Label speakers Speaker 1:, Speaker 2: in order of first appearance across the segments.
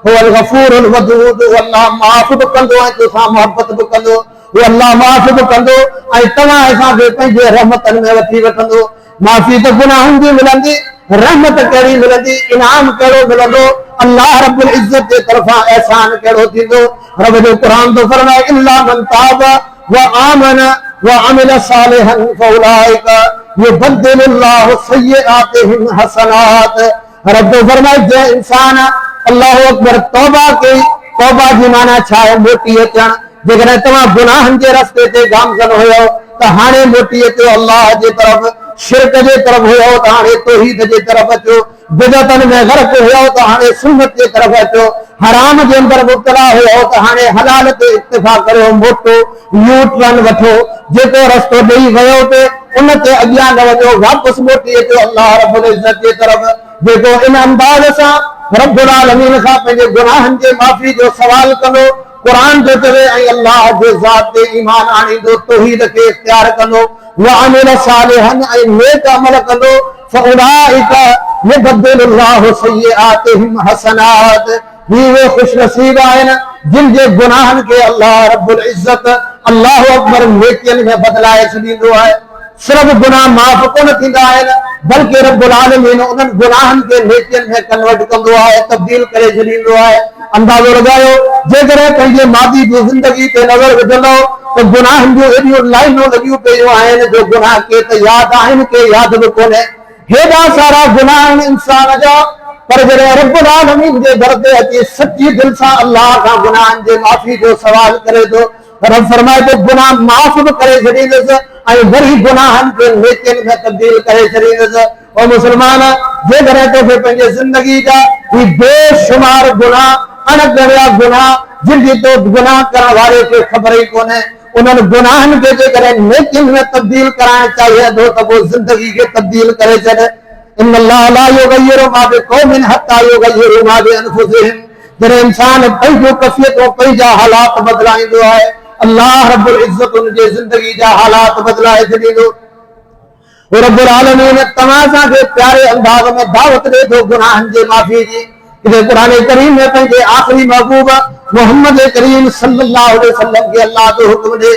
Speaker 1: हुवल गफूरुल वदूद, अल्लाह माफ़ बि कंदो ऐं तोसां मोहब्बत बि कंदो, वो अल्लाह माफ़ बि कंदो ऐं तव्हां असांखे पंहिंजे रहमतनि में वठी वठंदो। माफ़ी त गुनाहनि जी मिलंदी, रहमत कहिड़ी मिलंदी, इनाम कहिड़ो मिलंदो, अल्लाह रब्बुल इज्जत जे तरफ़ां एहसान कहिड़ो थींदो। रब जो क़ुरान थो फरमाए इल्ला मन ताब व आमन व अमिल सालिहन फउलाइक युबद्दिलुल्लाहु सय्यिआतिहिम हसनात। रब जो फरमाए जे इंसान अल्लाह अकबर तौबा कई, तौबा जी माना छा आहे? मोटी अचण। जेकॾहिं तव्हां गुनाहनि जे रस्ते ते गामज़न हुयो त हाणे मोटी अचो अल्लाह जे तरफ़, शिरक जे तरफ़ हुयो त हाणे तौहीद जे तरफ़ अचो, बिदअतनि में ग़रक़ हुयो त हाणे सुन्नत जे तरफ़ अचो, हराम जे अंदरि मुब्तला हुयो त हाणे हलाल ते इक्तिफा करियो, मोटो यू टर्न वठो, जेको रस्तो ॾेई वियो ते उन ते अॻियां न वञो, वापसि मोटी अचो अल्लाह रब्बुल इज्जत जे तरफ़। जेको इन अंदाज़ सां रब्बुल आलमीन खां पंहिंजे गुनाहनि जे माफ़ी जो सवाल कंदो, कुरान जो चवे ऐं अल्लाह जे ज़ात ते ईमान आणींदो, तौहीद खे इख्तियार कंदो, व अमिल सालिहन ऐं नेक अमल कंदो, फउलाइक युबद्दिलुल्लाहु सय्यिआतिहिम हसनात। वे खुशनसीब आहिनि जिन जे गुनाहनि खे अल्लाह रब्बुल इज्जत अल्लाह अकबर नेकियनि में बदिलाए छॾींदो आहे। सिर्फ़ गुनाह माफ़ कोन थींदा आहिनि, बल्कि रब्बुल आलमीन उन्हनि गुनाहनि खे नेकियनि में कन्वर्ट कंदो आहे, तब्दील करे छॾींदो आहे। अंदाज़ो लॻायो, जेकॾहिं पंहिंजे मादी जी ज़िंदगी ते नज़र विझंदो त गुनाहनि जूं एॾियूं लाइनूं लॻियूं पियूं आहिनि जो गुनाह के त यादि आहिनि, के यादि बि कोन्हे। हेॾा सारा गुनाह आहिनि इंसान जा, पर जॾहिं रब्बुल आलमीन जे दर ते अची सची दिलि सां अल्लाह खां गुनाहनि जे माफ़ी जो सवाल करे थो, रब फरमाए थो गुनाह माफ़ बि करे छॾींदुसि ऐं वरी गुनाहनि खे नेकियनि में तब्दील करे छॾींदुसि। ओ मुस्लमान, जेकॾहिं तोखे पंहिंजे ज़िंदगी जा ही बेशुमार गुनाह, अणॻणिया गुनाह, जिन जी तो गुनाह करण वारे खे ख़बर ई कोन्हे, उन्हनि गुनाहनि खे जेकॾहिं नेकियनि में तब्दील कराइण चाहिए थो त पोइ ज़िंदगी खे तब्दील करे छॾ। इन्नल्लाह ला युग़य्यिरु मा बिक़ौमिन हत्ता युग़य्यिरु मा बिअन्फुसिहिम। जॾहिं इंसान पंहिंजो कफ़ियतूं पंहिंजा हालात बदिलाईंदो आहे, अल्लाह रब्बुल इज्जत उनजे ज़िंदगी जा हालात बदिलाए छॾींदो। रब्बुल आलमीन तव्हां असांखे प्यारे अंदाज़ में दावत ॾे थो गुनाहनि जे माफ़ी जी। कुरान करीम में पंहिंजे आख़िरी महबूब मोहम्मद करीम सल्लल्लाहु अलैहि वसल्लम खे अल्लाह जो हुक्म ॾे,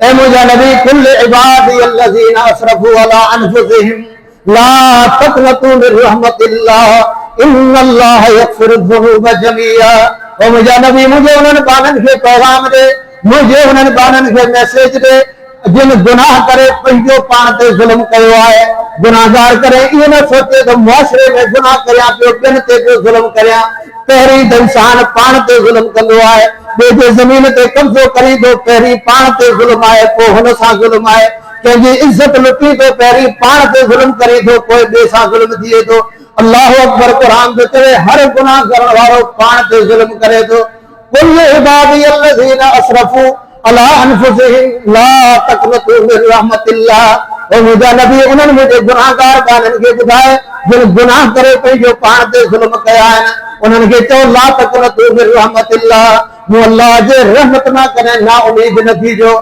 Speaker 1: ऐ मुंहिंजा नबी कुल इबादी अल्लज़ीना असरफू अला अनफुसिहिम ला तक़नतू मिन रहमतिल्लाह इन्नल्लाह यग़फिरुज़्ज़ुनूब जमीआ। ओ मुंहिंजा नबी मुंहिंजे उन्हनि बाननि खे पैगाम ॾे, मुंहिंजे उन्हनि बाननि खे मैसेज ॾे जिन गुनाह करे पंहिंजो पाण ते ज़ुल्म कयो आहे। गुनाहगार करे इहो न सोचे त मुआशरे में गुनाह करियां पियो, ॿियनि ते पियो ज़ुल्म करियां। पहिरीं त इंसान पाण ते ज़ुल्म कंदो आहे, ॿिए जे ज़मीन ते कब्ज़ो करींदो, पहिरीं पाण ते ज़ुल्म आहे, पोइ हुन सां ज़ुल्म आहे। कंहिंजी इज़त लुटी थो, पहिरीं पाण ते ज़ुल्म करे थो, पोइ ॿिए सां ज़ुल्म थिए थो। अल्लाह अकबर क़ुरान जो चवे हर गुनाह करण वारो पाण ते ज़ुल्म करे थो। कुल इबादी अल्लज़ीना असरफू अला अनफुसिहिम ला तक़नतू मिन रहमतिल्लाह। ओ मुंहिंजा नबी उन्हनि मुंहिंजे गुनाहगार ॿारनि खे ॿुधाए जिन गुनाह करे पंहिंजो पाण ते ज़ुल्म कया आहिनि, उन्हनि खे चओ ला तक़नतू मिन रहमतिल्लाह, मूं अल्लाह जे रहमत मां कॾहिं ना उमीद न थीजो।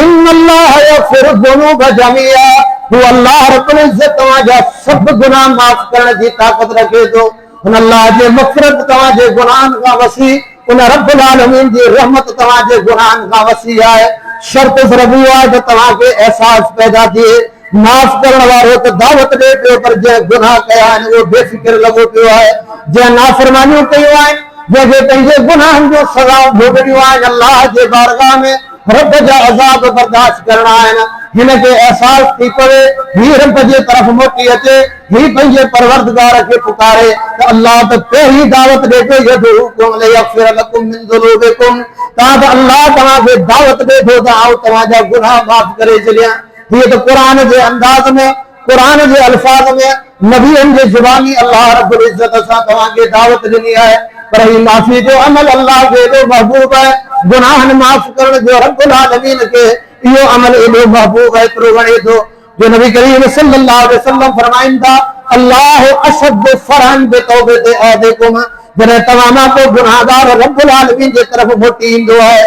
Speaker 1: इन्नल्लाह यग़फिरुज़्ज़ुनूब जमीआ, हू अल्लाह रब्बुल इज्जत तव्हांजा सभु गुनाह माफ़ करण जी ताक़त रखे थो। हुन अल्लाह जे मग़फ़िरत तव्हांजे गुनाहनि खां वसी, उन रब्बुल आलमीन जी रहमत तव्हांजे गुनाहनि खां वसी आहे। शर्त सिर्फ़ इहो आहे त तव्हांखे एहसास पैदा थिए, माफ़ करण वारो त दावत ॾे पियो, पर जंहिं गुनाह कया आहिनि उहो बेफ़िक्र लॻो पियो आहे, जंहिं नाफ़रमानियूं कयूं आहिनि, जंहिंखे पंहिंजे गुनाहनि जो सज़ाऊं भोगणियूं आहिनि, अल्लाह जे बारगाह में रब जा अज़ाब बर्दाश्त करणा आहिनि। हिनखे एहसास थी पवे हीउ रब जे तरफ़ मोटी अचे, हीउ पंहिंजे परवरदिगार खे पुकारे त अल्लाह त पहिरीं दावत ॾे थो यदउकुम लियग़फिर लकुम मिन ज़ुनूबिकुम, त अल्लाह तव्हांखे दावत ॾे थो त आउं तव्हांजा गुनाह माफ़ करे छॾियां। हीअ त क़ुरान जे अंदाज़ में, क़ुरान जे अल्फाज़ में, नबियनि जे ज़ुबानी अल्लाह रब्बुल इज्जत सां तव्हांखे दावत ॾिनी आहे। पर ही माफ़ी जो अमल अल्लाह खे एॾो महबूब आहे, गुनाहनि माफ़ करण जो रब्बुल आलमीन खे इहो अमल एॾो महबूब आहे, एतिरो वणे थो जो नबी करीम सल्लल्लाहु अलैहि वसल्लम फरमाइनि था अल्लाह अशद्दु फरहन बितौबति अहदिकुम, जॾहिं तव्हां मां को गुनाहगार रब्बुल आलमीन जे तरफ़ मोटी ईंदो आहे।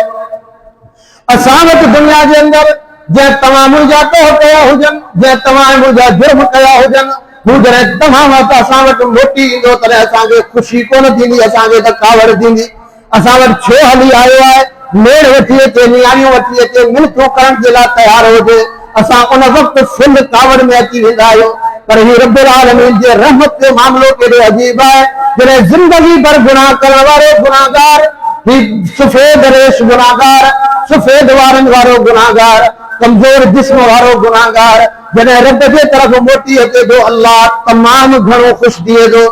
Speaker 1: असां वटि दुनिया जे अंदरि जंहिं तव्हां मुंहिंजा तोह कया हुजनि, जंहिं तव्हां मुंहिंजा जुर्म कया हुजनि, हू जॾहिं तव्हां वटि असां वटि मोटी ईंदो तॾहिं असांखे ख़ुशी कोन थींदी, असांखे त कावड़ थींदी। असां वटि छो हली आयो आहे, मेड़ वठी अचे, नियाणियूं वठी अचे, मिनतूं करण जे लाइ तयार हुजे, असां उन वक़्तु फुल कावड़ में अची वेंदा आहियूं। पर ही रब्बुल आलमीन जे रहमत जो मामलो केॾो अजीब आहे, जॾहिं ज़िंदगी भर गुनाह करण वारो गुनाहगार, ही सफेद रेश गुनाहगार, सफेद वारनि वारो गुनाहगार, कमज़ोर जिस्म वारो गुनाहगार जॾहिं रब जे तरफ़ मोटी अचे थो, अल्लाह तमामु घणो ख़ुशि थिए थो,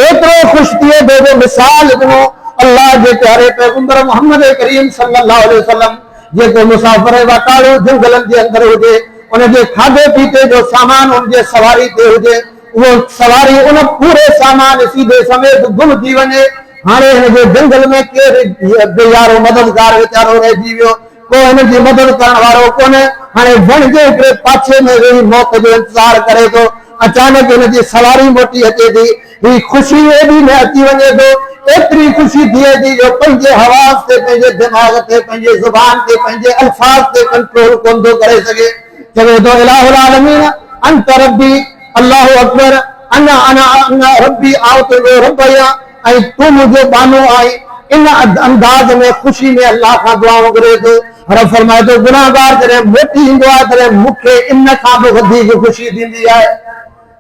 Speaker 1: एतिरो ख़ुशि थिए थो जो मिसाल ॾिनो अल्लाह जे प्यारे पैगंबर मोहम्मद करीम सल्लल्लाहु अलैहि वसल्लम, जेको मुसाफ़िर वाटाड़ो जंगलनि जे अंदरि हुजे, उनजे खाधे पीते जो सामान उनजे सवारी ते हुजे, उहो सवारी उन पूरे सामान सीधे समेत गुम थी वञे। हाणे हिनजे जंगल में केरु बेयारो मददगार वीचारो रहिजी वियो, को हिनजी मदद करण वारो कोन्हे। हाणे वण जे हिकिड़े पाछे में वेही मौत जो इंतज़ार करे थो, अचानक हिनजी सवारी मोटी अचे थी, ही ख़ुशी एॾी में अची वञे थो, एतिरी ख़ुशी थिए थी जो पंहिंजे हवास ते, पंहिंजे दिमाग़ ते, पंहिंजे ज़ुबान ते, पंहिंजे अल्फाज़ ते कंट्रोल कोन थो करे सघे। चवे थो इलाहुल आलमीन अंत रब्बी, अल्लाहु अकबर, अना अना अना रब्बी, आओ तुंहिंजो रब आहियां ऐं तूं मुंहिंजो बानो आहीं। इन अंदाज़ में ख़ुशी में अल्लाह खां दुआऊं घुरे थो। रब फरमाए थो गुनाहगार जॾहिं मोटी ईंदो आहे तॾहिं मूंखे इन खां बि वधीक ख़ुशी थींदी आहे,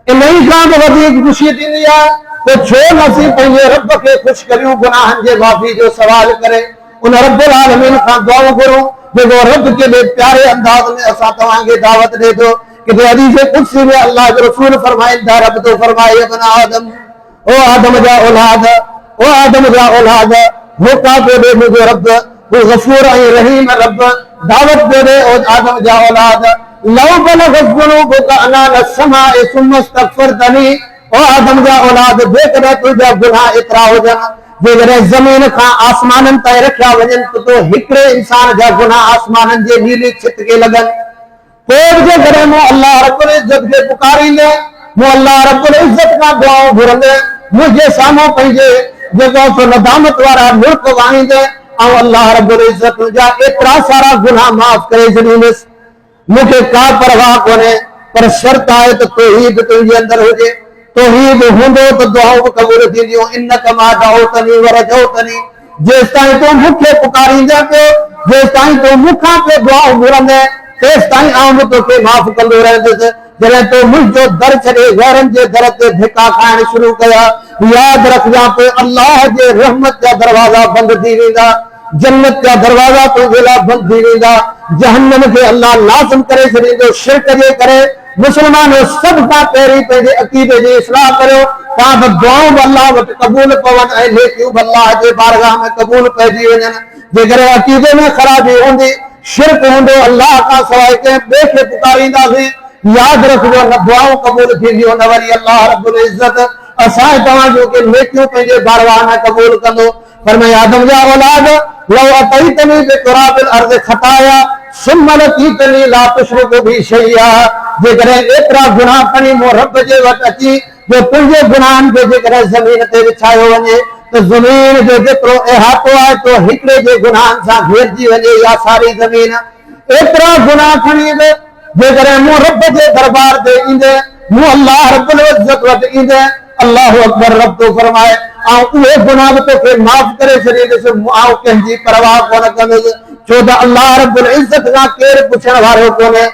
Speaker 1: इन ई खां बि वधीक ख़ुशी थींदी आहे। तो छो न असीं पंहिंजे रब खे ख़ुशि करियूं गुनाहनि जे माफ़ी जो सवाल करे, उन रब्बुल आलमीन खां दुआऊं घुरूं जेको रब केॾे प्यारे अंदाज़ में असां तव्हांखे दावत ॾिए थो। किथे हदीस कुदसी में अल्लाह जो रसूल फरमाइनि था, रब थो फरमाए इब्न आदम, ओ आदम जा औलाद, ओ आदम जा औलाद, मौका थो ॾे मुंहिंजो रब, वो गफूर ऐं रहीम रब, दावत थो ॾे ओ आदम जा औलाद, लौ बलगत ज़ुनूबुका अनान अस्समाए सुम्मा इस्तग़फ़रतनी, ओ आदम जा औलाद जेकॾहिं तुंहिंजा गुनाह एतिरा हुजनि, जेकॾहिं ज़मीन खां आसमाननि ताईं रखिया वञनि तो हिकिड़े इंसान जा गुनाह आसमाननि जे नीली छित खे लॻनि, पोइ जेकॾहिं मूं अल्लाह रब्बुल इज़्ज़त खे पुकारींदे, मूं अल्लाह रब्बुल इज़्ज़त खां दुआऊं घुरंदे, मुंहिंजे साम्हूं पंहिंजे जेको नदामत वारा मुल्क वाणींदे, ऐं अल्लाह रब्बुल इज़्ज़त तुंहिंजा एतिरा सारा गुनाह माफ़ करे छॾींदुसि, मूंखे का परवाह कोन्हे। पर शर्त आहे त तौहीद तुंहिंजे अंदरि हुजे, तौहीद हूंदो त दुआऊं बि क़बूल थींदियूं। इन्नका मा दअउतनी व रजौतनी, जेसिताईं तूं मूंखे पुकारींदे पियो, जेसिताईं तूं मूंखां पियो दुआऊं घुरंदे, तेसिताईं आउं बि तोखे माफ़ कंदो रहंदुसि। जॾहिं तूं मुंहिंजो दर छॾे गैरनि जे दर ते धिका खाइण शुरू कया, यादि रखजांइ त अल्लाह जे रहमत जा दरवाज़ा बंदि थी वेंदा, जन्नत जा दरवाज़ा तुंहिंजे लाइ बंदि थी वेंदा, जहन्नम खे अल्लाह लाज़िम करे छॾींदो। शिरक जे करे मुस्लमानो सभ खां पहिरीं पंहिंजे अक़ीदे जी इस्लाह करियो, तां बि दुआऊं बि अल्लाह वटि क़बूल पवनि ऐं नेकियूं बि अल्लाह जे बारगाह में क़बूल पइजी वञनि। जेकॾहिं अक़ीदे में ख़राबी हूंदी, शिरक हूंदो, अल्लाह खां सवाइ कंहिं ॿिए खे पुकारींदासीं, यादि रखिजो न दुआऊं क़बूल थींदियूं, न वरी अल्लाह रब्बुल इज़्ज़त असां तव्हांजो के नेकियूं पंहिंजे बारगाह में क़बूल कंदो। फरमाए आदम जा औलाद, लौ अतैतनी बिक़ुराबिल अर्ज़ खताया सुम्मा लक़ीतनी ला तुशरिकु बी शैया, जेकॾहिं एतिरा गुनाह खणी मूं रब जे वटि अची जो तुंहिंजे गुनाहनि खे जेकॾहिं ज़मीन ते विछायो वञे त ज़मीन जो जेतिरो इहातो आहे तो हिकिड़े जे गुनाहनि सां घेरजी वञे या सारी ज़मीन, एतिरा गुनाह खणी ईंदे जेकॾहिं मूं रब जे दरबार ते ईंदे, मूं अल्लाह रब्बुल इज़्ज़त वटि ईंदे, अल्लाहु अकबर रब तो फरमाए ऐं उहे गुनाह बि तोखे माफ़ करे छॾींदुसि, आउं कंहिंजी परवाह कोन कंदुसि, छो त अल्लाह रब्बुल इज़्ज़त खां केरु पुछण वारो कोन्हे,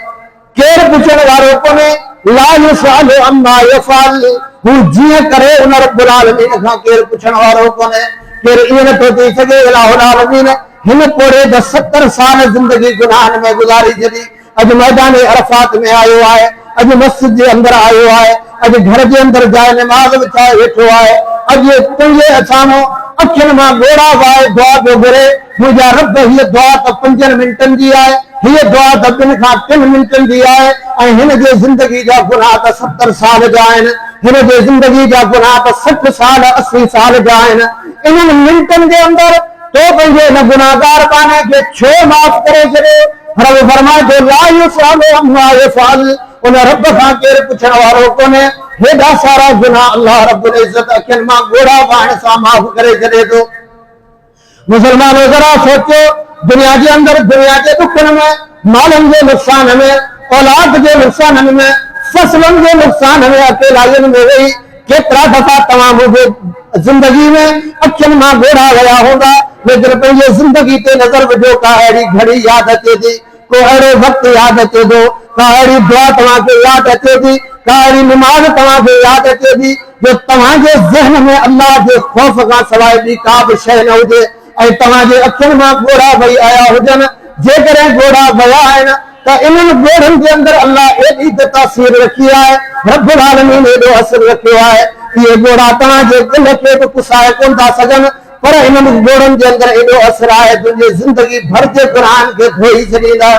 Speaker 1: केरु पुछण वारो कोन्हे। ला युसअलु अम्मा यफ़अल, हू जीअं करे उन रब्बुल आलमीन खां केरु पुछण वारो कोन्हे। केरु ईअं नथो थी सघे इलाहुल आलमीन हिन कोड़े 70 साल ज़िंदगी गुनाहनि में गुज़ारी छॾी, अॼु मैदान अरफात में आयो आहे, अॼु मस्जिद जे अंदरि आयो आहे, अॼु घर जे अंदरि जाइ नमाज़ विछाए वेठो आहे, अॼु तुंहिंजे साम्हूं अखियुनि मां ॻोड़ा वाए दुआ पियो घुरे, मुंहिंजा रब हीअ दुआ त 5 मिंटनि जी आहे, हीअ दुआ त 2 खां 3 मिंटनि जी आहे, ऐं हिन जे ज़िंदगी जा गुनाह त 70 साल जा आहिनि, हिन जे ज़िंदगी जा गुनाह त 60 साल 80 साल जा आहिनि। इन्हनि मिंटनि जे अंदरि तो पंहिंजे न गुनाहगार काने खे छो माफ़ करे छॾियो। रब फरमाए थो ला युसअलु अम्मा यफ़अल, उन रब खां केरु पुछण वारो कोन्हे। हेॾा सारा गुनाह अल्लाह रब्बुल इज़्ज़त अखियुनि मां ॻोड़ा पाइण सां माफ़ करे छॾे थो। मुसलमानो ज़रा सोचो, दुनिया जे अंदरि दुनिया जे दुखनि में, मालनि जे नुक़सान में, औलाद जे नुक़साननि में, फसलन जो नुकसान में अकेला में वही केतरा दफा तमाम मुझे जिंदगी में अखियन मां गोड़ा गया होगा, लेकिन पंहिंजे जिंदगी ते नजर विझो का अहिड़ी घड़ी याद अचे थी, को अहिड़ो वक्त याद अचे थो, का अहिड़ी दुआ तव्हांखे याद अचे थी, का अहिड़ी निमाज़ तव्हांखे याद अचे थी जो तव्हांजे ज़हन में अल्लाह जे ख़ौफ़ खां सवाइ ॿी का बि शइ न हुजे ऐं तव्हांजे अखियुनि मां ॻोढ़ा वही आया हुजनि। जेकॾहिं ॻोढ़ा विया आहिनि त इन्हनि ॻोढ़नि जे अंदरि अल्लाह एॾी त तासीर रखी आहे, रब्बुल आलमीन एॾो असरु रखियो आहे, इहे ॻोढ़ा तव्हांजे दिलि खे बि पुसाए कोन था सघनि, पर इन्हनि ॻोढ़नि जे अंदरि एॾो असरु आहे तुंहिंजी ज़िंदगी भर जे गुनाहनि खे धोई छॾींदा।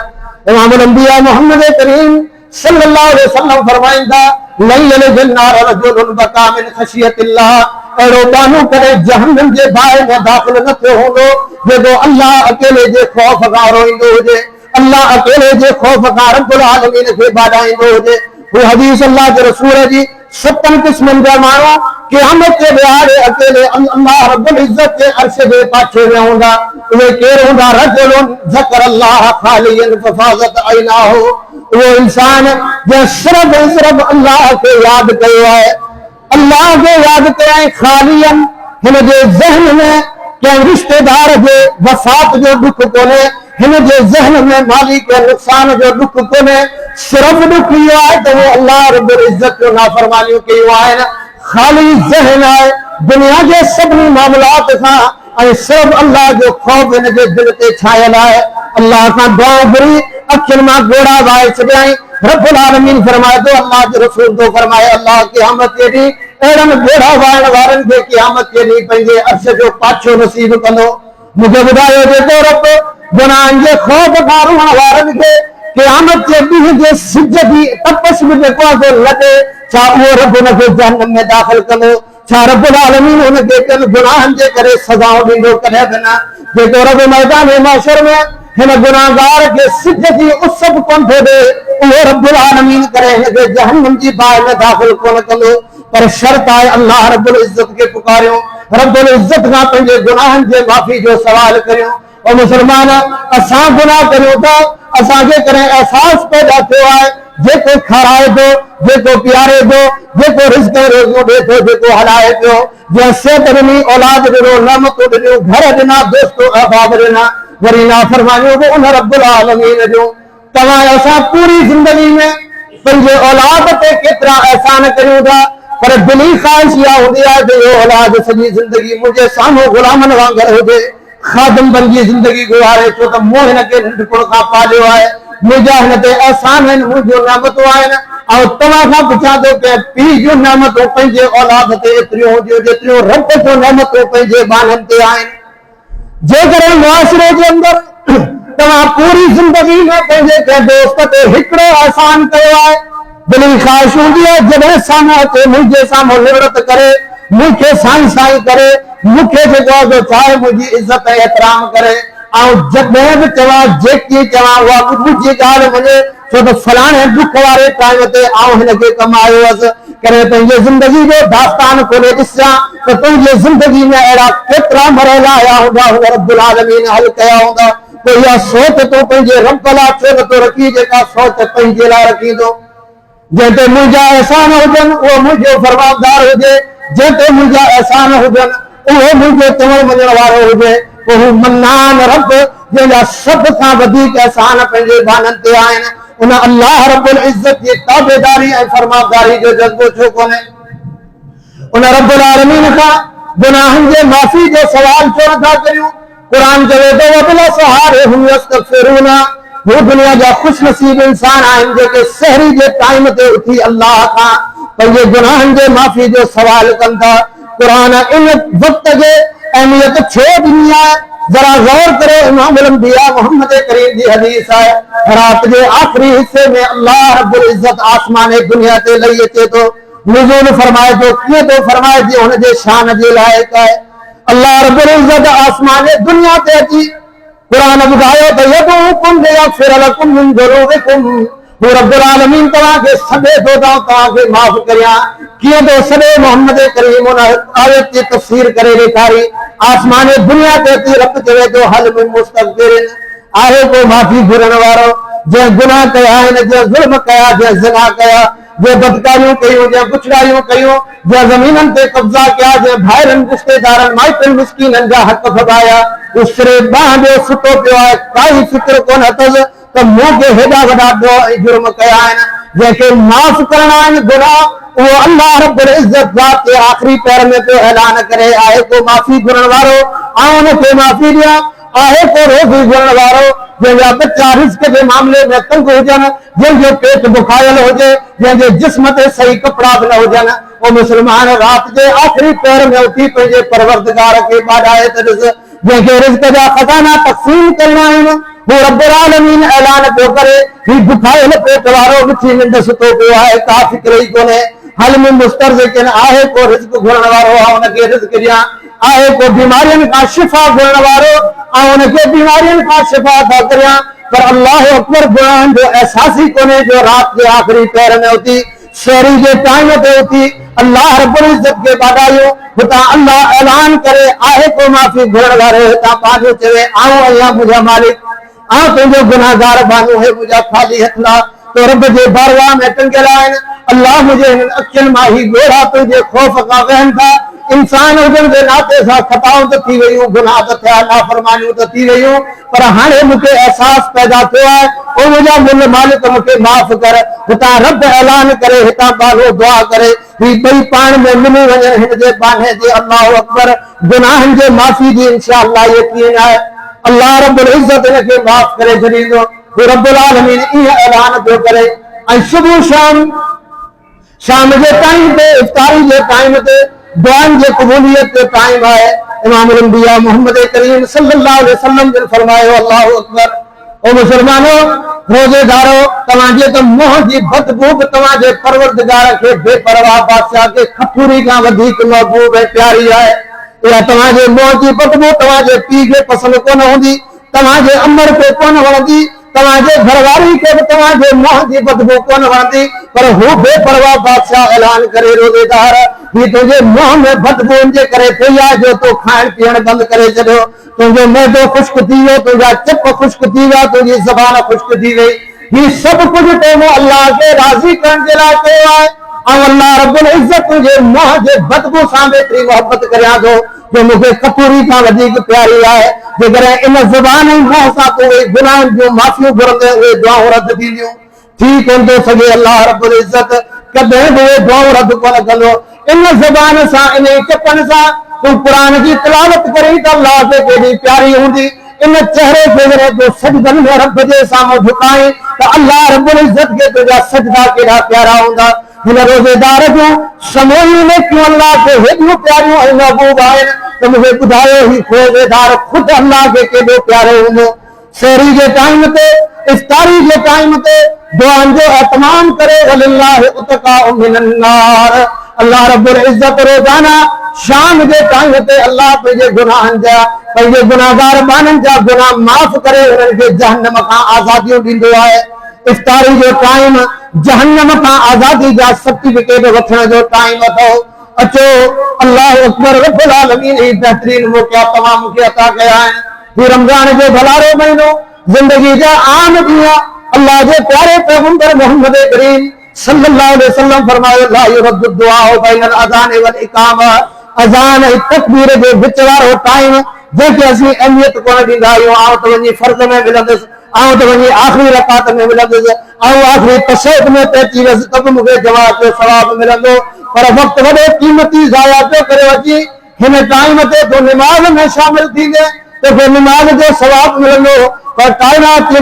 Speaker 1: इमामुल अंबिया मोहम्मद करीम सल्लल्लाहु अलैहि वसल्लम फरमाईंदा, लई यलिजन नार रजुलुन बका मिन खशियतिल्लाह, अहिड़ो माण्हू कॾहिं जहन्नम जे बाहि में दाख़िल न थियो हूंदो जेको अल्लाह अकेले जे ख़ौफ़ खां रोईंदो हुजे, अल्लाह अकेले जे ख़ौफ़ खां रब्बुल आलमीन खे बाॾाईंदो हुजे। वो हदीस अल्लाह के रसूल जी 7 क़िस्मनि जा माण्हू क़यामत जे ॾियारे अकेले अल्लाह रब्बुल इज़्ज़त जे अर्श जे पाछे में हूंदा। उहे केर हूंदा? रजुलुन ज़करल्लाह ख़ालियन फफ़ाज़त ऐनाहु, वो इंसान जंहिं सिर्फ़ अल्लाह खे यादि कयो आहे, अल्लाह खे यादि कयईं ख़ालियन, हिन जे ज़हन में कंहिं रिश्तेदार जे वफ़ात जो दुख कोन्हे, हिन जे ज़हन में माली के नुक़सान जो दुख कोन्हे, सिर्फ़ दुख इहो आहे त वो अल्लाह रब्बुल इज़्ज़त जो नाफ़रमानियूं कयूं आहिनि। ख़ाली ज़हन आहे दुनिया जे सभिनी मामलात खां ऐं सिर्फ़ अल्लाह जो ख़ौफ़ हिन जे दिलि ते छायल आहे। अल्लाह खां दुआ घुरी अखियुनि मां ॻोढ़ा वाए छॾियईं। रब्बुल आलमीन फरमाए थो, अल्लाह जो रसूल थो फरमाए, अल्लाह क़यामत जे ॾींहुं अहिड़नि ॻोढ़ा वाइण वारनि खे क़यामत जे ॾींहुं पंहिंजे अर्श जो पाछो नसीब कंदो। मूंखे ॿुधायो जेको रब गुनाहनि जे ख़ौफ़ खां रोअण वारनि खे क़यामत जे ॾींहं जे सिज जी तपश में जेको आहे लॻे, छा उहो रब हुनखे जहन्नम में दाख़िल कंदो? छा रब्बुल आलमीन हुनखे ॿियनि गुनाहनि जे करे सज़ाऊं ॾींदो? कॾहिं बि न। जेको रब मैदान महशर में हिन गुनाहगार खे सिज जी उस बि कोन थो ॾे, उहो रब्बुल आलमीन करे हिनखे जहन्नम जी बाहि में दाख़िल कोन कंदो। पर शर्त आहे अल्लाह रब्बुल इज़्ज़त खे पुकारियो, रब्बुल इज़्ज़त खां पंहिंजे गुनाहनि जे माफ़ी जो सवाल करियो। और मुसलमान असां गुनाह करियूं था, असांखे कॾहिं अहसास पैदा थियो आहे जेको खाराए थो, जेको पीआरे थो, जेको रिज़्क़ रोज़ियूं ॾिए थो, जेको हलाए पियो, जंहिं सिहत ॾिनी, औलाद ॾिनो, नेमतूं ॾिनियूं, घर ॾिना, दोस्तो अहबाब ॾिना, वरी नाफ़रमानियूं बि उन रब्बुल आलमीन जूं। तव्हां असां पूरी ज़िंदगी में पंहिंजे औलाद ते केतिरा एहसान करियूं था, पर दिली ख़्वाहिश इहा हूंदी आहे त इहो औलाद सॼी ज़िंदगी मुंहिंजे साम्हूं ग़ुलामनि वांगुरु हुजे, ख़ादिम बणिजी ज़िंदगी गुज़ारे, छो त मूं हिनखे नंढपण खां पालियो आहे, मुंहिंजा हिन ते एहसान आहिनि, मुंहिंजूं नेमतूं आहिनि। ऐं तव्हां खां पुछां थो कि पीउ जूं नेमतूं पंहिंजे औलाद ते एतिरियूं हुजूं जेतिरियूं रब जूं नेमतूं पंहिंजे ॿारनि ते आहिनि। जेकॾहिं मुआशिरे जे अंदरि तव्हां पूरी ज़िंदगी में पंहिंजे कंहिं दोस्त ते हिकिड़ो एहसान कयो आहे, दिली ख़्वाहिश हूंदी आहे जॾहिं साम्हूं अचे मुंहिंजे साम्हूं निवृत करे, मूंखे साईं साईं करे, मूंखे जेको आहे चाहे मुंहिंजी इज़त ऐं एतिराम करे, ऐं जॾहिं बि चवां जेकी चवां उहा मुंहिंजी ॻाल्हि मञे, छो त फलाणे दुख वारे टाइम ते आउं हिनखे कमायो हुअसि। करे पंहिंजे ज़िंदगी जो दास्तान खोले ॾिसां त तुंहिंजे ज़िंदगी में अहिड़ा केतिरा मरहल आया हूंदा, हुन रब्बुल आलमीन हल कया हूंदा। पोइ इहा सोच तूं पंहिंजे रब लाइ छो नथो रखी जेका सोच पंहिंजे लाइ रखींदो? जंहिं ते मुंहिंजा एहसान हुजनि उहो मुंहिंजो फरमानदार हुजे, जंहिं ते मुंहिंजा एहसान हुजनि उहो मुंहिंजो चवण मञण वारो हुजे। पोइ हू मन्नान रब जंहिंजा सभ खां वधीक एहसान पंहिंजे बाननि ते आहिनि, उन अल्लाह रब्बुल इज़्ज़त जी ताबेदारी ऐं फरमाबदारी जो जज़्बो छो कोन्हे? उन रब्बुल आलमीन खां गुनाहनि जे माफ़ी जो सवाल छो नथा करियूं? क़ुरान चवे थो वबिल सहारे हुम यस्तग़फिरून, हू दुनिया जा ख़ुशनसीब इंसान आहिनि जेके सहरी जे टाइम ते उथी अल्लाह खां पंहिंजे गुनाहनि जे माफ़ी जो सवाल कनि था। क़ुरान इन वक़्त जे अहमियत छो ॾिनी आहे? जरा गौर करे। इमामुल अंबिया मोहम्मद करीम जी हदीस आहे, रात जे आख़िरी हिस्से में अल्लाह रब्बुल इज़्ज़त आसमान दुनिया ते लही अचे थो, नुज़ूल फरमाए थो। कीअं थो फरमाए थी? हुन जे शान जे लाइक़ आहे। अल्लाह रब्बुल इज़्ज़त आसमान दुनिया ते अची क़ुरान ॿुधायो त यदउकुम लियग़फिर लकुम मिन ज़ुनूबिकुम, हू रब्बुल आलमीन तव्हांखे सॾे थो त तव्हांखे माफ़ करियां। कीअं थो सॾे? मोहम्मद करीम उन आयत जी तफ़सीर करे ॾेखारी। आसमान दुनिया ते अची रब चवे थो हल मिन मुस्तग़फिरिन, आहे को माफ़ी घुरण वारो? जंहिं गुनाह कया आहिनि, जंहिं ज़ुल्म कया, जंहिं ज़िना कया, जो बदकारियों कयूं, जो बुछड़ाइयों कयूं, जो ज़मीननि ते कब्ज़ा कया, जो भाइरनि रिश्तेदारनि माइटनि मिस्कीननि जा हक़ भॻाया, उसरे बांह जो सुतो पियो आहे। काई फिक्र कोन अथसि त मूं खे हेॾा वॾा ॾोह ऐं जुर्म कया आहिनि, जंहिंखे माफ़ करणा आहिनि गुनाह, उहो अल्लाह रब्बुल इज़्ज़त ज़ात जे आख़िरी पैर में पियो ऐलान करे, आहे को माफ़ी घुरण वारो, आउं हुनखे माफ़ी ॾियां। आहे को रोज़ी घुरण वारो, जंहिंजा बच्चा रिज़्क़ जे मामले में तंग हुजनि, जंहिंजो पेट बुखायल हुजे, जंहिंजे जिस्म ते सही कपिड़ा बि न हुजनि, वो मुस्लमान राति जे आख़िरी पैर में उथी पंहिंजे परवरदिगार खे ॿाॾाए त ॾिस, जंहिंखे रिज़्क़ जा खज़ाना तक़सीम करणा आहिनि, वो रब्बुल आलमीन ऐलान पियो करे, ही बुखायल पेट वारो मिठी निंड सुतो पियो आहे, का फिक्र ई कोन्हे। हल में मुस्तरज़िक़िन, आहे को रिज़्क़ घुरण वारो, हुनखे रिज़्क़ ॾियां। आहे को बीमारियुनि खां शिफ़ा घुरण वारो, ऐं हुनखे बीमारियुनि खां शिफ़ा था करियां। पर अल्लाह अकबर गुनाहनि जो अहसास ई कोन्हे, जो राति जे आख़िरी पैर में उथी शहरी जे टाइम ते उथी अल्लाह रब्बुल इज़्ज़त खे ॿाॾायो। हुतां अल्लाह ऐलान करे, आहे को माफ़ी घुरण वारो, हितां पंहिंजो चवे, आउं आहियां मुंहिंजा मालिक, आउं तुंहिंजो गुनाहगार बानू है, मुंहिंजा ख़ाली हथ ला तो रब जे बारगाह में टंगियल आहिनि। अल्लाह मुंहिंजे हिन अखियुनि मां ही ॻोढ़ा तुंहिंजे ख़ौफ़ खां वहनि था। इंसान हुजण जे नाते सां ख़ताऊं त थी वयूं, गुनाह त थिया, नाफ़रमानियूं त थी वयूं, पर हाणे मूंखे अहसास पैदा थियो आहे, ओ मुंहिंजा मुल मालिक मूंखे माफ़ कर। हितां रब ऐलान करे, हितां बालो दुआ करे, ही ॿई पाण में मिली वञनि हिन जे बाने जे। अल्लाहु अकबर, गुनाहनि जे माफ़ी जी इंशाअल्लाह यकीन आहे, अल्लाह रब्बुल इज़्ज़त इनखे माफ़ करे छॾींदो। रब्बुल आलमीन ईअं ऐलान पियो करे। ऐं सुबुह शाम जे टाइम ते, इफ्तारी जे टाइम ते, दुआनि जे क़बूलियत जो टाइम आहे। इमामुल अंबिया मोहम्मद करीम सल्लल्लाहु अलैहि वसल्लम जिन फरमायो, अल्लाहु अकबर, ओ मुसलमानो, रोज़ेदारो, तव्हांजे त मोह जी बदबू बि तव्हांजे परवरदिगार खे बेपरवाह बादशाह खे खपूरी खां वधीक महबूब ऐं प्यारी आहे। इहा तव्हांजे मोह जी बदबू तव्हांजे पीउ खे पसंदि कोन हूंदी, तव्हांजे अमर खे कोन वणंदी, तव्हांजे घरवारी खे बि तव्हांजे मोह जी बदबू कोन वणंदी, पर हू बेपरवाह बादशाह ऐलान करे, रोज़ेदार, ही तुंहिंजे मोह में बदबूनि जे करे थी आहे, जो तो खाइण पीअण बंदि करे छॾियो, तुंहिंजो मैदो ख़ुश्क थी वियो, तुंहिंजा चिप ख़ुश्क थी विया, तुंहिंजी ज़बान ख़ुश्क थी वई। ही सभु कुझु तो मूं अल्लाह खे राज़ी करण जे लाइ कयो आहे। ऐं अल्लाह रब्बुल इज़्ज़त तुंहिंजे मोह जे बदबू सां बि एतिरी मोहबत करियां थो, जो मूंखे कपूरी खां वधीक प्यारी आहे। जेकॾहिं इन ज़बान ऐं मोह सां तूं उहे गुनाहनि जूं माफ़ियूं घुरंदे, उहे दुआऊं रद्द थींदियूं। थी कोन थो सघे, अल्लाह रब्बुल इज़्ज़त कॾहिं बि उहे दुआऊं रद्द कोन कंदो। इन ज़बान सां, इन चपनि सां तूं क़ुरान जी तिलावत करी त अल्लाह खे केॾी प्यारी हूंदी। इन चेहरे खे जॾहिं तूं सजदनि में रब जे साम्हूं झुकाए त अल्लाह रब्बुल इज़्ज़त खे तुंहिंजा सजदा केॾा प्यारा हूंदा। हिन रोज़ेदार जूं समूही नेकियूं अल्लाह खे हेॾियूं प्यारियूं ऐं महबूब आहिनि त मूंखे ॿुधायो, ही रोज़ेदार ख़ुदि अल्लाह खे केॾो प्यारो हूंदो। सहरी जे टाइम ते, इफ्तारी जे टाइम ते दुआनि जो एतमाम करे, वलिल्लाहि उतकाउ मिनन नार। अल्लाह रब्बुल इज़्ज़त रोज़ाना शाम जे टाइम ते अल्लाह पंहिंजे गुनाहनि जा, पंहिंजे गुनाहगार बाननि जा गुनाह माफ़ करे उन्हनि खे जहन्नम खां आज़ादियूं ॾींदो आहे। इफ्तारी जो टाइम जहन्नम खां आज़ादी जा सर्टिफिकेट वठण जो टाइम अथव। अचो, अल्लाह अकबर, रब्बुल आलमीन ही बहितरीन मौक़ा तव्हां मूंखे अता कया आहिनि। ही रमज़ान जो भलारो महीनो, ज़िंदगी जा आम ॾींहं, अल्लाह जे प्यारे पैगंबर मोहम्मद करीम सल्लल्लाहु अलैहि वसल्लम फरमायो, ला युरद्दु दुआउ बैनल अज़ान वल इकामा, अज़ान ऐं तकबीर जे विच वारो टाइम, जंहिंखे असीं अहमियत कोन ॾींदा आहियूं। आउं त वञी फर्ज़ में मिलंदुसि, आउं त वञी आख़िरी रकात में मिलंदुसि, आउं आख़िरी तशहद में पहुची वियुसि त बि मूंखे जवाब जो सवाब मिलंदो। पर वक़्तु वॾो क़ीमती ज़ाया पियो करे अची, हिन टाइम ते तूं निमाज़ में शामिल थींदे, तोखे निमाज़ जो सवाब मिलंदो। पर काइनात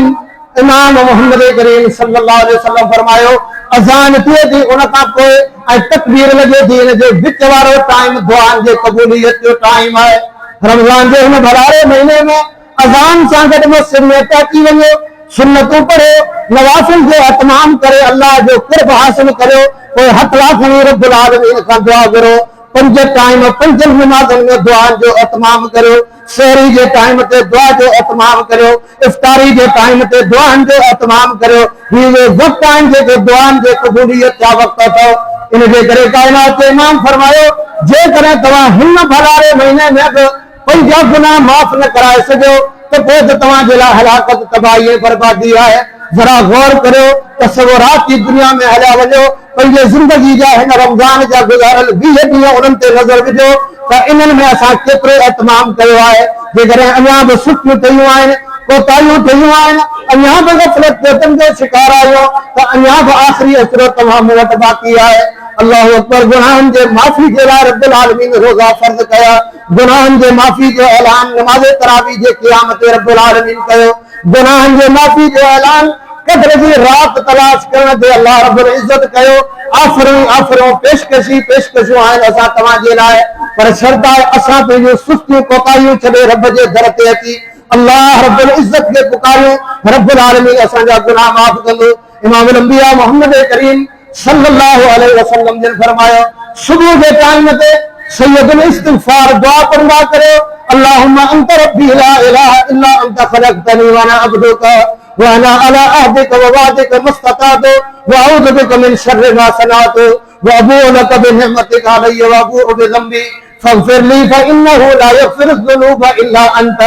Speaker 1: इमाम मोहम्मद करीम सल्लल्लाहु अलैहि वसल्लम फरमायो, अज़ान थिए थी, उन खां पोइ ऐं तकबीर लॻे थी, इन जे विच वारो टाइम दुआनि जे क़बूलियत जो टाइम आहे। रमज़ान जे हिन भलारे महीने में अज़ान सां गॾु मस्जिद में पहुची वञो, सुन्नतूं पढ़ो, नवाफ़िल जो इत्माम करे अल्लाह जो क़ुर्ब हासिल करियो, पोइ हथ लाखणी रब्बुल आलमीन खां दुआ करो। पंज टाइम, पंजनि नमाज़नि में दुआनि जो इत्माम करियो। सहरी जे टाइम ते दुआ जो इत्माम करियो, इफ्तारी जे टाइम ते दुआनि जो इत्माम करियो। हीअ वक़्त आहिनि जेके दुआनि जे क़बूलियत जा वक़्त अथव। इन जे करे काइनात जो इमाम फरमायो, जेकॾहिं तव्हां हिन भलारे महीने में बि पंहिंजा गुनाह माफ़ न कराए सघियो त पोइ त तव्हांजे लाइ हलाकत तबाही बर्बादी आहे। जरा गौर करियो त सभु राति दुनिया में हलिया वञो, पंहिंजे ज़िंदगी जा हिन रमज़ान जा गुज़ारियल 20 ॾींहं उन्हनि ते नज़र विझो त इन्हनि में असां केतिरो एतमाम कयो आहे। जेकॾहिं अञा बि सुठियूं ठहियूं आहिनि, कोताहियूं ठहियूं आहिनि, अञा बि गफ़लत पेटनि जो शिकार आहियो त अञा बि आख़िरी असरो तव्हां मूं वटि बाक़ी आहे। अल्लाहु अकबर। गुनाहनि जे माफ़ी जे लाइ रब्बुल आलमीन रोज़ा फ़र्ज़ कया। गुनाहनि जे माफ़ी जो ऐलान नमाज़ तरावी जे क़याम ते रब्बुल आलमीन कयो। गुनाहनि जे माफ़ी जो ऐलान कद्र जी रात तलाश करण ते अल्लाह रब्बुल इज़्ज़त कयो। आफ़रों पेशकशूं आहिनि असां तव्हांजे लाइ, पर शर्त आहे असां पंहिंजूं सुस्तियूं कोताहियूं छॾे रब जे दर ते अची अल्लाह रब्बुल इज़्ज़त खे पुकारियूं। रब्बुल आलमीन असांजा गुनाह माफ़ कंदो। इमामुल अंबिया मोहम्मद करीम सल्लल्लाहु अलैहि वसल्लम जिन फरमायो, सुबह के टाइम पे सैयदुल इस्तिग़फ़ार दुआ पढ़ा करो, अल्लाहुम्मा अंत रब्बी ला इलाहा इल्ला अंत खलक़तनी व अना अब्दुका व अना अला अहदिका व वअदिका मस्तताअतु व अऊज़ु बिका मिन शर्रि मा सनअतु व अबूअ लका बिनिअमतिका अलैया व अबूअ बिज़ंबी फ़ग़फ़िर ली फ़इन्नहु ला यग़फ़िरु ज़ुनूब इल्ला अंत।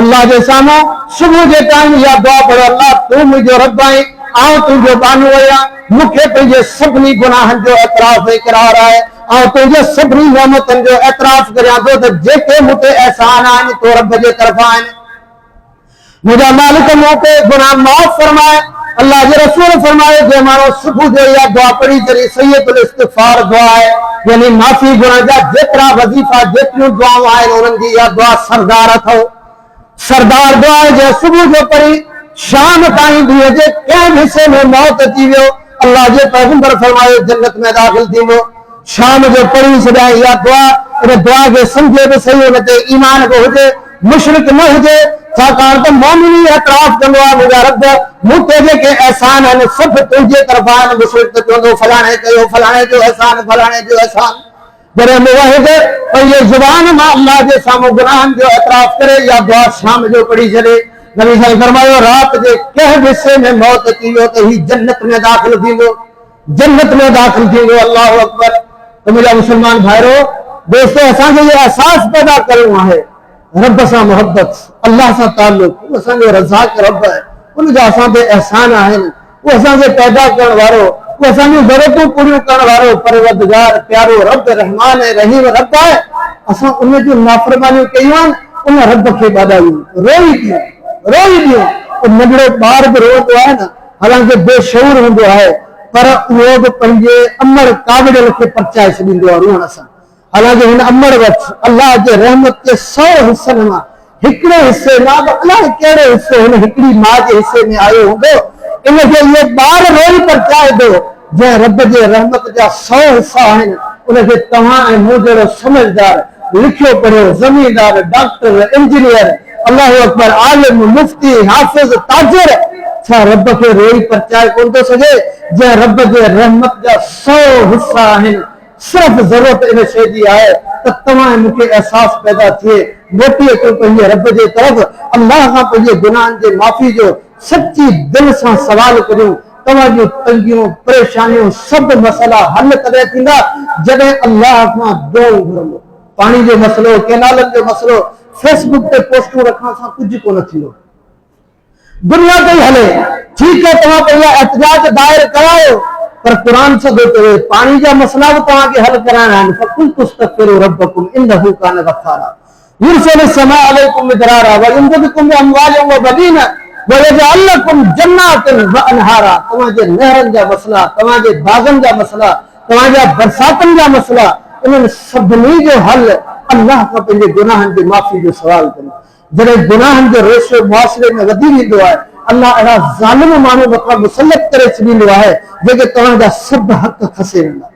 Speaker 1: अल्लाह जे साम्हूं सुबह जे टाइम इहा दुआ पढ़ो, अल्लाह तू मुंहिंजो रब आहीं, आउं तुंहिंजो बानो आहियां, मूंखे पंहिंजे सभिनी गुनाहनि जो एतराफ़ इक़रार आहे, ऐं तुंहिंजे सभिनी नेमतुनि जो एतराफ़ करियां थो त जेके मूं ते एहसान आहिनि तो रब जे तरफ़ां आहिनि। मुंहिंजा मालिक मूं ते गुनाह माफ़ फरमाए। अल्लाह जे रसूल फरमाए जे माण्हू सुबह जो इहा दुआ पढ़ी करे सैयदुल इस्तिग़फ़ार दुआ आहे, यानी माफ़ी गुनाह जा जेतिरा वज़ीफ़ा जेतिरियूं दुआऊं आहिनि उन्हनि जी इहा दुआ सरदार अथव। सरदार दुआ आहे जो सुबह जो पढ़ी शाम ताईं ॾींहं जे कंहिं हिसे में मौत अची वियो, अल्लाह जे पैगंबर फरमायो जन्नत में दाख़िल थींदो। शाम जो पढ़ी छॾियां इहा दुआ, इन दुआ खे सम्झे बि सही, हुन ते ईमान बि हुजे, मुशरिक न हुजे, छाकाणि त मोमिन ई एतराफ़ कंदो आहे मुंहिंजा रब मूं ते जेके एहसान आहिनि सभु तुंहिंजे तरफ़ां आहिनि। मुशरिक त चवंदो फलाणे कयो, फलाणे जो एहसान, फलाणे जो एहसान। जॾहिं मुवाहिद पंहिंजे ज़ुबान मां अल्लाह जे साम्हूं गुनाहनि जो एतराफ़ करे इहा दुआ शाम जो पढ़ी छॾे, नबी साईं फरमायो रात जे कंहिं हिसे में मौत अची वियो त ही जन्नत में दाख़िल थींदो, जन्नत में दाख़िल थींदो। अल्लाहु अकबर। त मुंहिंजा मुस्लमान भाइरो दोस्तो, असांखे इहो अहसास पैदा करणो आहे रब सां मोहब्बत, अल्लाह सां ताल्लुक़, उहो असांजो रज़ाक़ रब आहे, उनजा असां ते एहसान आहिनि, उहो असांखे पैदा करण वारो, उहो असांजूं ज़रूरतूं पूरियूं करण वारो परवरदिगार प्यारो रब रहमान ऐं रहीम रब आहे। असां उन जूं नाफ़रमानियूं कयूं आहिनि, उन रब खे ॿाॾायूं, रोई ॾियूं। नंढड़ो ॿार बि रोईंदो आहे न, हालांकि बेशऊर हूंदो आहे, पर उहो बि पंहिंजे अमड़ काविड़ियल खे परचाए छॾींदो आहे रोअण सां। हालांकि हिन अमड़ वटि अल्लाह जे रहमत जे 100 हिसनि मां हिकिड़े हिसे मां अलाए कहिड़े हिसे हुन हिकिड़ी माउ जे हिसे में आयो हूंदो, इनखे इहो ॿार रोई परचाए थो। जंहिं रब जे रहमत जा 100 हिसा आहिनि उनखे तव्हां ऐं मूं जहिड़ो समझदार, लिखियो पढ़ियो ज़मीनदार, डॉक्टर, इंजीनियर, अल्लाहु अकबर, आलिम, मुफ्ती, हाफ़िज़, ताजिर, छा रब खे रोई परचाए कोन थो सघे? जंहिं रब जे रहमत जा 100 हिसा आहिनि, सिर्फ़ ज़रूरत इन शइ जी आहे त तव्हां मूंखे एहसास पैदा थिए, मोटी अचो पंहिंजे रब जे तरफ़, अल्लाह खां पंहिंजे गुनाहनि जे माफ़ी जो सची दिलि सां सवाल करियूं। तव्हांजूं तंगियूं परेशानियूं सभु मसइला हल तॾहिं थींदा जॾहिं अल्लाह खां दुआऊं घुरंदो। पाणी जो मसइलो, केनालनि जो मसइलो फेसबुक ते पोस्टूं रखण सां कुझु कोन थींदो, दुनिया ते ई हले। ठीकु आहे, तव्हां पंहिंजा एहतिजाज दायर करायो, पर क़ुरान सदो चवे पाणी जा मसइला बि तव्हांखे हल कराइणा आहिनि। फ़क़ुल्तु इस्तग़फ़िरू रब्बकुम इन्नहु कान गफ़ारा युरसिलु समाअ अलैकुम मिदरारा व युमदिदकुम बिअमवालिन व बनीन व यजअल लकुम जन्नातिन व अनहारा। तव्हांजे नहरनि जा मसइला, तव्हांजे बाग़नि जा मसइला, तव्हांजा बरसातनि जा मसइला, इन्हनि सभिनी जो हल अल्लाह खां पंहिंजे गुनाहनि जी माफ़ी जो सवाल करियो। जॾहिं गुनाहनि जो रेशो मुआशिरे में वधी वेंदो आहे, अल्लाह अहिड़ा ज़ालिम माण्हू मथां मुसलत करे छॾींदो आहे जेके तव्हांजा सभु हक़ खसे वेंदा,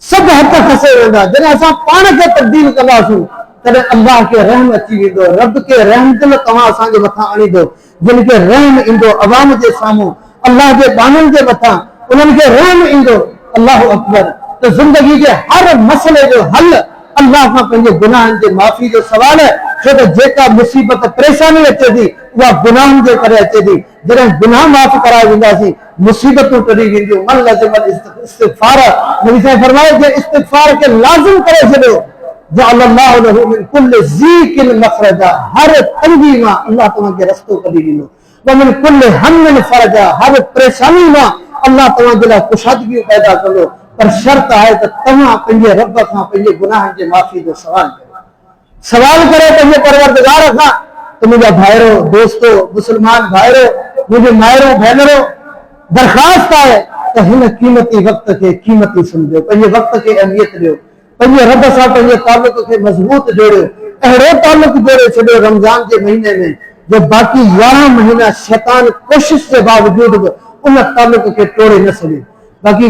Speaker 1: सभु हक़ खसे वेंदा। जॾहिं असां पाण खे तब्दील कंदासीं तॾहिं अल्लाह खे रहम अची वेंदो, रब खे रहम दिल तव्हां असांजे मथां आणींदो। जिन खे रहम ईंदो अवाम जे साम्हूं, अल्लाह जे बाननि जे मथां, उन्हनि खे रहम ईंदो। अल्लाहु अकबर। त ज़िंदगी जे हर मसइले जो हल अल्लाह खां पंहिंजे गुनाहनि जे माफ़ी जो सवाल आहे, छो त जेका मुसीबत परेशानी अचे थी उहा गुनाहनि जे करे अचे थी। जॾहिं गुनाह माफ़ कराए वेंदासीं मुसीबतूं टरी वेंदियूं। मन लज़िमल इस्तिग़फ़ार, नबी साईं फरमायो जे इस्तिग़फ़ार खे लाज़िम करे छॾियो जअलल्लाहु लहू मिन कुल्लि ज़ीकिन मखरजा, हर तंगी मां अल्लाह तव्हांखे रस्तो कढी ॾींदो। व मिन कुल्लि हम्मिन फरजा, हर परेशानी मां अल्लाह तव्हांजे लाइ कुशादगी पैदा कंदो। पर शर्त आहे त तव्हां पंहिंजे रब खां पंहिंजे गुनाहनि जे माफ़ी जो सवाल कयो। सवाल करे पंहिंजे परवरदिगार खां त मुंहिंजा भाइरो दोस्तो मुस्लमान भाइरो मुंहिंजे माइरो भेनरो, दरख़्वास्त आहे त हिन क़ीमती वक़्त खे क़ीमती सम्झो, पंहिंजे वक़्त खे अहमियत ॾियो, पंहिंजे रब सां पंहिंजे तालुक़ खे मज़बूत जोड़ियो। अहिड़ो तालुक़ जोड़े छॾियो रमज़ान जे महीने में जो बाक़ी 11 महीना शैतान कोशिश जे बावजूद बि उन तालुक़ खे तोड़े न सघे। बाक़ी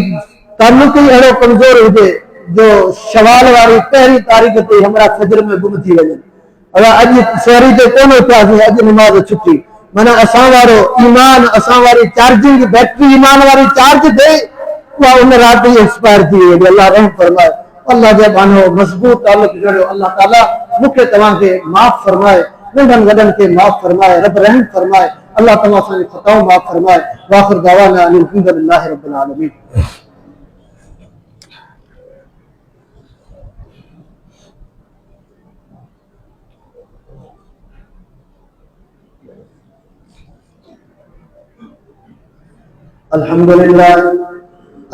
Speaker 1: तालुक़ ई अहिड़ो कमज़ोर हुजे जो शवाल वारी 1 तारीख़ ते हमरा फजर में गुम थी वञे। अॼु सहरी ते कोन उथियासीं, अॼु नमाज़ छुटी, माना असां वारो ईमान, असां वारी चार्जिंग बैटरी ईमान वारी चार्ज थिए उहा उन राति ई एक्सपायर थी वई। अल्लाह रहम फरमाए, अल्लाह जे बानो मज़बूत तालुक़ जोड़ियो। अल्लाह ताला मूंखे तव्हांखे माफ़ फरमाए, नंढनि वॾनि खे माफ़ फरमाए, रब रहम फरमाए। अल्लाह तव्हां असांजी ख़ताऊं माफ़ फरमाए। वाखिर दवाना अनिल हम्दुलिल्लाहि रब्बिल आलमीन।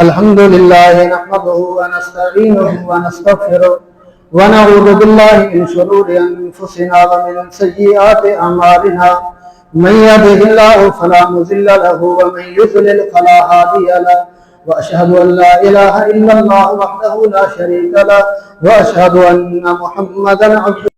Speaker 1: अल्हम्दुलिल्लाह नहमदुहु व नस्तईनुहु व नस्तगफिरुह व नऊज़ु बिल्लाहि मिन शुरूरि अनफुसिना व मिन सय्यिआति अमालिना। मन यहदिहिल्लाहु फला मुज़िल्ल लहु व मन युज़लिल फला हादिय लहु। व अशहदु अन ला इलाहा इल्लल्लाह वहदहु ला शरीका लहु व अशहदु अन्न मुहम्मदन अब्दुहु